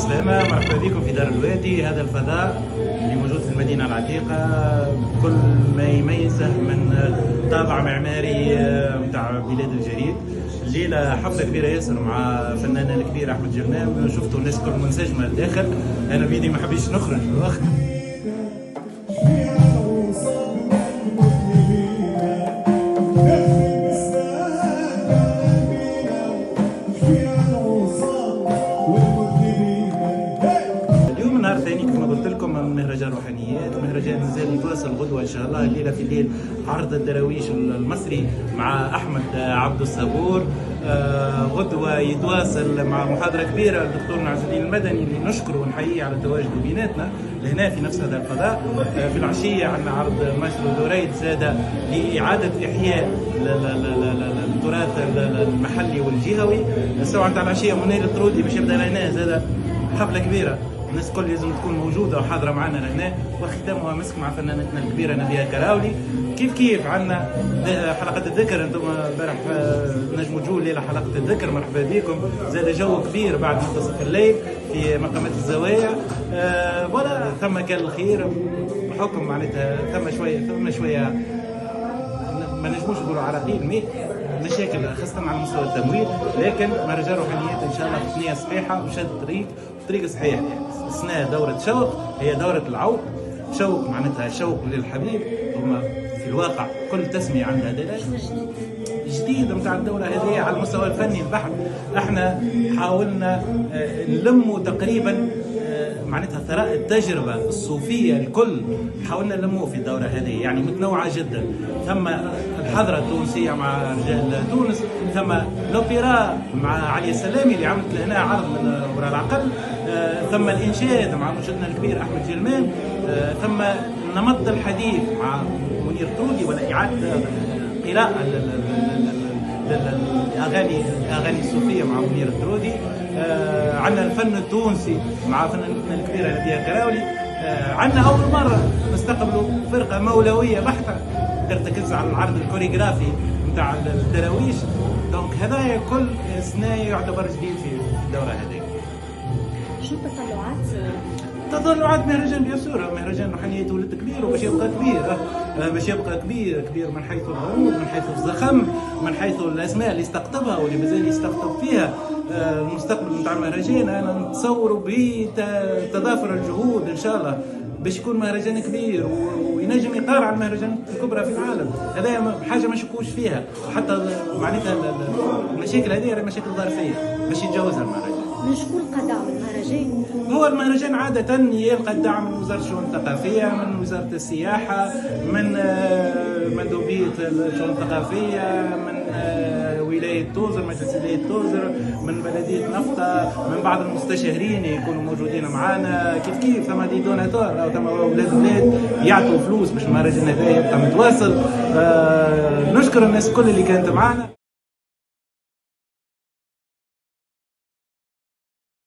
بالسلامة، مرحبا بكم في دار الوادي. هذا الفضاء اللي موجود في المدينة العتيقة كل ما يميزه من طابع معماري متاع بلاد الجريد. الليلة حفلة كبيرة ياسر مع فناننا الكبير أحمد جلمام. شفتوا الناس كل منسجمة الداخل. أنا بيدي ما حبيتش نخرج نهار ثاني كما قلت لكم من مهرجان روحانيات. مهرجان مازال يتواصل غدوه ان شاء الله. الليله في الليل عرض الدراويش المصري مع احمد عبد الصبور. غدوه يتواصل مع محاضره كبيره للدكتور عز الدين المدني اللي نشكره ونحييه على تواجده بيناتنا لهنا في نفس هذا الفضاء. في العشيه عندنا عرض مايسترو دريد زاده لاعاده احياء التراث المحلي والجهوي. الساعه نتاع العشيه منير الطرودي باش يبدا لهنا زاده حفله كبيره. الناس الكل لازم تكون موجوده وحاضره معنا لهنا، وختامها مسك مع فنانتنا الكبيره نبيه كراولي. كيف عندنا حلقه الذكر. انتم امبارح نجموا تجوا الليله حلقه الذكر، مرحبا بكم. زاد جو كبير بعد منتصف الليل في مقامات الزوايا. ولا ثم كان الخير بحكم معناتها ثم شويه ما نجموش نقولوا عراقيل مشاكل خاصه على مستوى التمويل، لكن مهرجان روحانيات ان شاء الله في نيه صحيحه وشد طريق صحيح. يعني السنه دوره شوق، هي دوره العوق. شوق معناتها شوق للحبيب. هما في الواقع كل تسميه عندها دلالة جديد نتاع الدوره هذه على المستوى الفني البحت. احنا حاولنا نلموا تقريبا معناتها ثراء التجربة الصوفية الكل حاولنا نلموه في الدورة هذه، يعني متنوعة جدا. ثم الحضرة التونسية مع رجال تونس، ثم لوبيرا مع علي السلامي اللي عملت لهنا عرض من وراء العقل، ثم الإنشاد مع مرشدنا الكبير أحمد جلمام، ثم نمط الحديث مع منير طرودي ولا إعادة قراءة الاغاني الصوفيه مع منير الطرودي. عندنا الفن التونسي مع فنانتنا الكبيره نبيه كراولي. عندنا اول مره نستقبلوا فرقه مولويه بحته ترتكز على العرض الكوريغرافي نتاع الدراويش. دونك هذا كل سنه يعتبر جديد في الدوره هذه. شو التطلعات؟ تطلعات مهرجان بيسورة، مهرجان روحانيات ولد كبير وباش يبقى كبير. باش يبقى كبير من حيث العروض، من حيث الزخم، من حيث الاسماء اللي استقطبها واللي مازال يستقطب فيها. المستقبل نتاع المهرجان انا نتصور بتضافر الجهود ان شاء الله باش يكون مهرجان كبير وينجم يقارع على المهرجانات الكبرى في العالم. هذا حاجه ما نشكوش فيها، وحتى معناتها المشاكل هذه راهي مشاكل ظرفيه باش يتجاوزها المهرجان. من شكون قدع المهرجان؟ هو المهرجان عادة يلقى الدعم من وزارة الشؤون الثقافية، من وزارة السياحة، من مندوبية الشؤون الثقافية، من ولاية توزر، مجلس ولاية توزر، من بلدية نفطة، من بعض المستشارين يكونوا موجودين معنا. كيف ثم دي دوناتور أو ثم ولاد يعطوا فلوس باش المهرجان هذا يبقى متواصل. نشكر الناس كل اللي كانت معنا.